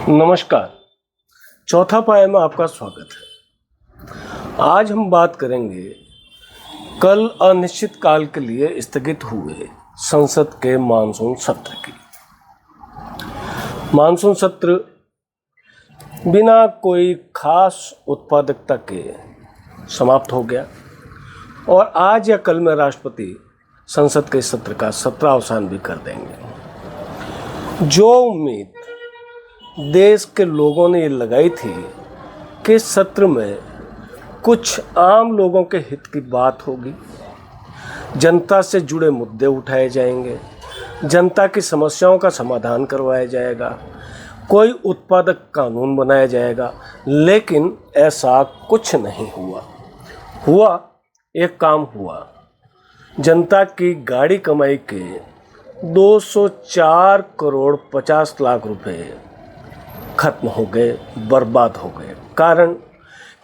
नमस्कार। चौथा पाया में आपका स्वागत है। आज हम बात करेंगे कल अनिश्चित काल के लिए स्थगित हुए संसद के मानसून सत्र की। मानसून सत्र बिना कोई खास उत्पादकता के समाप्त हो गया और आज या कल में राष्ट्रपति संसद के सत्र का सत्रावसान भी कर देंगे। जो उम्मीद देश के लोगों ने ये लगाई थी कि सत्र में कुछ आम लोगों के हित की बात होगी, जनता से जुड़े मुद्दे उठाए जाएंगे, जनता की समस्याओं का समाधान करवाया जाएगा, कोई उत्पादक कानून बनाया जाएगा, लेकिन ऐसा कुछ नहीं हुआ। एक काम हुआ। जनता की गाड़ी कमाई के 204 करोड़ 50 लाख रुपए खत्म हो गए, बर्बाद हो गए। कारण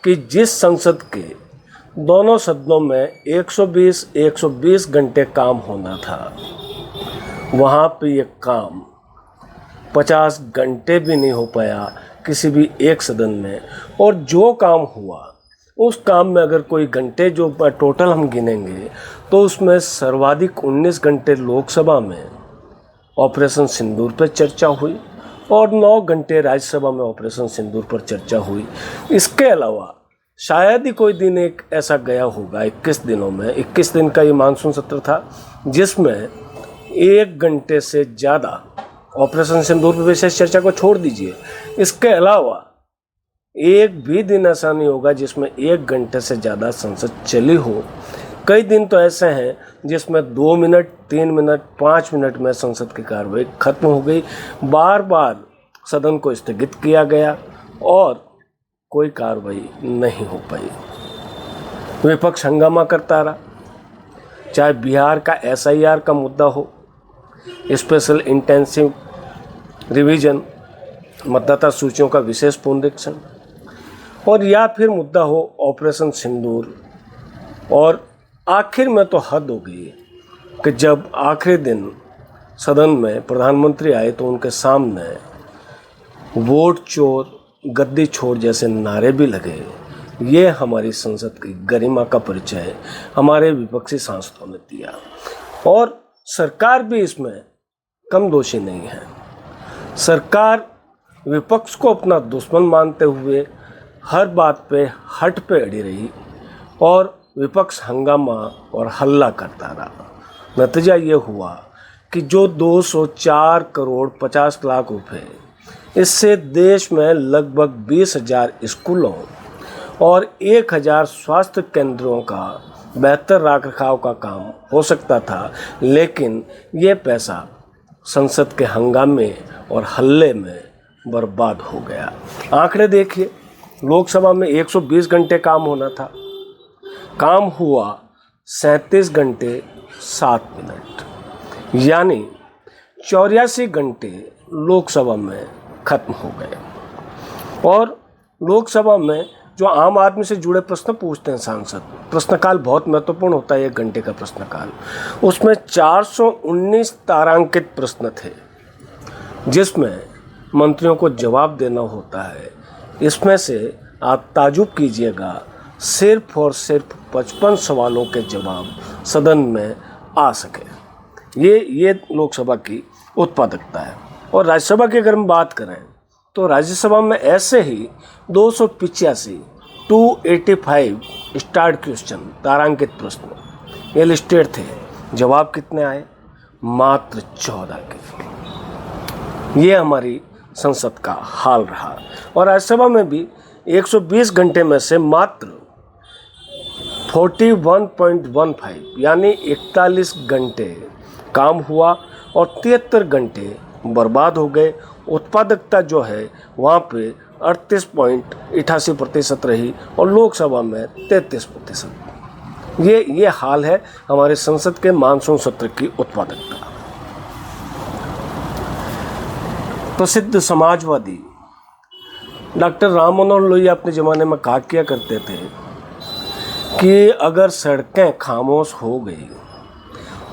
कि जिस संसद के दोनों सदनों में 120 घंटे काम होना था, वहाँ पे ये काम 50 घंटे भी नहीं हो पाया किसी भी एक सदन में। और जो काम हुआ उस काम में अगर कोई घंटे जो टोटल हम गिनेंगे तो उसमें सर्वाधिक 19 घंटे लोकसभा में ऑपरेशन सिंदूर पर चर्चा हुई और 9 घंटे राज्यसभा में ऑपरेशन सिंदूर पर चर्चा हुई। इसके अलावा शायद ही कोई दिन एक ऐसा गया होगा 21 दिनों में, 21 दिन का ये मानसून सत्र था जिसमें 1 घंटे से ज़्यादा ऑपरेशन सिंदूर पर विशेष चर्चा को छोड़ दीजिए, इसके अलावा एक भी दिन ऐसा नहीं होगा जिसमें 1 घंटे से ज़्यादा संसद चली हो। कई दिन तो ऐसे हैं जिसमें 2 मिनट, 3 मिनट, 5 मिनट में संसद की कार्रवाई खत्म हो गई। बार बार सदन को स्थगित किया गया और कोई कार्रवाई नहीं हो पाई। विपक्ष हंगामा करता रहा, चाहे बिहार का SIR का मुद्दा हो, स्पेशल इंटेंसिव रिवीजन, मतदाता सूचियों का विशेष पुनरीक्षण, और या फिर मुद्दा हो ऑपरेशन सिंदूर। और आखिर में तो हद हो गई कि जब आखिरी दिन सदन में प्रधानमंत्री आए तो उनके सामने वोट चोर, गद्दी छोड़ जैसे नारे भी लगे। ये हमारी संसद की गरिमा का परिचय हमारे विपक्षी सांसदों ने दिया और सरकार भी इसमें कम दोषी नहीं है। सरकार विपक्ष को अपना दुश्मन मानते हुए हर बात पे हट पे अड़ी रही और विपक्ष हंगामा और हल्ला करता रहा। नतीजा ये हुआ कि जो 204 करोड़ 50 लाख रुपए, इससे देश में लगभग 20,000 स्कूलों और 1,000 स्वास्थ्य केंद्रों का बेहतर रखरखाव का काम हो सकता था, लेकिन ये पैसा संसद के हंगामे और हल्ले में बर्बाद हो गया। आंकड़े देखिए, लोकसभा में 120 घंटे काम होना था, काम हुआ 37 घंटे 7 मिनट, यानी 84 घंटे लोकसभा में खत्म हो गए। और लोकसभा में जो आम आदमी से जुड़े प्रश्न पूछते हैं सांसद, प्रश्नकाल बहुत महत्वपूर्ण होता है, 1 घंटे का प्रश्नकाल, उसमें 419 तारांकित प्रश्न थे जिसमें मंत्रियों को जवाब देना होता है। इसमें से आप ताजुब कीजिएगा, सिर्फ और सिर्फ 55 सवालों के जवाब सदन में आ सके। ये लोकसभा की उत्पादकता है। और राज्यसभा की अगर हम बात करें तो राज्यसभा में ऐसे ही 285 स्टार्ट क्वेश्चन, तारांकित प्रश्न ये लिस्टेड थे। जवाब कितने आए? मात्र 14 के। ये हमारी संसद का हाल रहा। और राज्यसभा में भी 120 घंटे में से मात्र 41.15 यानी 41 घंटे काम हुआ और 73 घंटे बर्बाद हो गए। उत्पादकता जो है वहाँ पे 38.88% रही और लोकसभा में 33%। ये हाल है हमारे संसद के मानसून सत्र की उत्पादकता। प्रसिद्ध समाजवादी डॉक्टर राम मनोहर लोहिया अपने ज़माने में कहा किया करते थे कि अगर सड़कें खामोश हो गई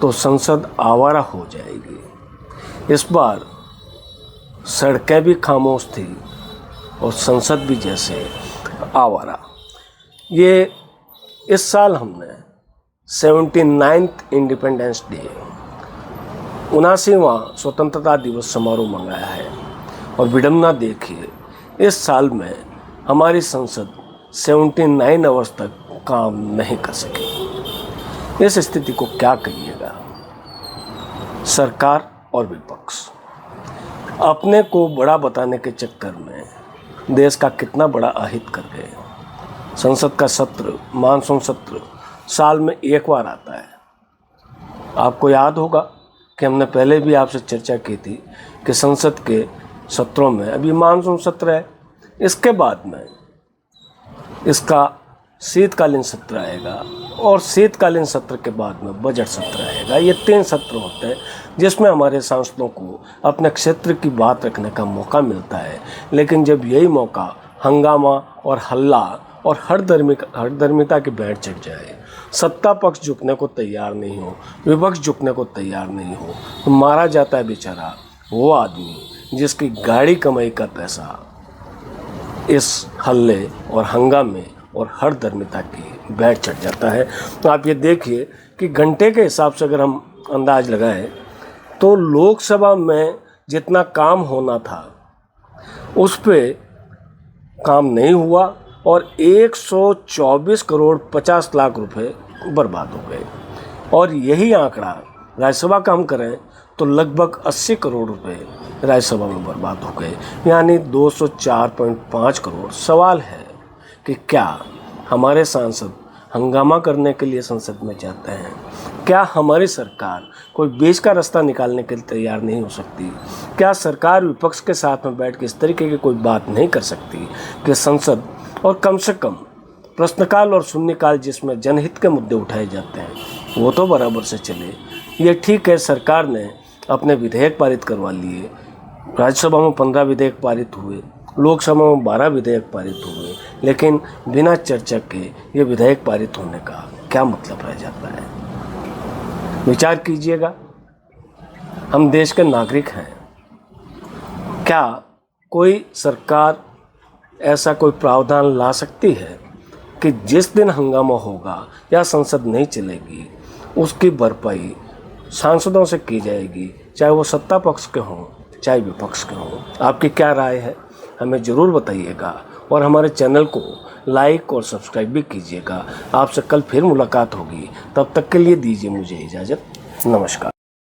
तो संसद आवारा हो जाएगी। इस बार सड़कें भी खामोश थी और संसद भी जैसे आवारा। ये इस साल हमने 79th इंडिपेंडेंस डे 79वां स्वतंत्रता दिवस समारोह मंगाया है और विडम्बना देखिए, इस साल में हमारी संसद 79 आवर्स तक काम नहीं कर सकी। इस स्थिति को क्या कहिएगा। सरकार और विपक्ष अपने को बड़ा बताने के चक्कर में देश का कितना बड़ा अहित कर गए। संसद का सत्र, मानसून सत्र साल में एक बार आता है। आपको याद होगा कि हमने पहले भी आपसे चर्चा की थी कि संसद के सत्रों में अभी मानसून सत्र है, इसके बाद में इसका शीतकालीन सत्र आएगा और शीतकालीन सत्र के बाद में बजट सत्र आएगा। ये 3 सत्र होते हैं जिसमें हमारे सांसदों को अपने क्षेत्र की बात रखने का मौका मिलता है। लेकिन जब यही मौका हंगामा और हल्ला और हरदर्मिता की भेंट चढ़ जाए, सत्ता पक्ष झुकने को तैयार नहीं हो, विपक्ष झुकने को तैयार नहीं हो, तो मारा जाता है बेचारा वो आदमी जिसकी गाड़ी कमाई का पैसा इस हल्ले और हंगामे और हरदर्मिता की भेंट चढ़ जाता है। तो आप ये देखिए कि घंटे के हिसाब से अगर हम अंदाज लगाएं तो लोकसभा में जितना काम होना था उस पे काम नहीं हुआ और 124 करोड़ 50 लाख रुपए बर्बाद हो गए। और यही आंकड़ा राज्यसभा का हम करें तो लगभग 80 करोड़ रुपए राज्यसभा में बर्बाद हो गए, यानी 204.5 करोड़। सवाल है कि क्या हमारे सांसद हंगामा करने के लिए संसद में जाते हैं? क्या हमारी सरकार कोई बीच का रास्ता निकालने के लिए तैयार नहीं हो सकती? क्या सरकार विपक्ष के साथ में बैठ के इस तरीके की कोई बात नहीं कर सकती कि संसद और कम से कम प्रश्नकाल और शून्यकाल जिसमें जनहित के मुद्दे उठाए जाते हैं वो तो बराबर से चले। ये ठीक है, सरकार ने अपने विधेयक पारित करवा लिए, राज्यसभा में 15 विधेयक पारित हुए, लोकसभा में 12 विधेयक पारित हुए, लेकिन बिना चर्चा के ये विधेयक पारित होने का क्या मतलब रह जाता है? विचार कीजिएगा। हम देश के नागरिक हैं। क्या कोई सरकार ऐसा कोई प्रावधान ला सकती है कि जिस दिन हंगामा होगा या संसद नहीं चलेगी उसकी भरपाई सांसदों से की जाएगी, चाहे वो सत्ता पक्ष के हों चाहे विपक्ष के हों? आपकी क्या राय है हमें ज़रूर बताइएगा और हमारे चैनल को लाइक और सब्सक्राइब भी कीजिएगा। आपसे कल फिर मुलाकात होगी, तब तक के लिए दीजिए मुझे इजाज़त। नमस्कार।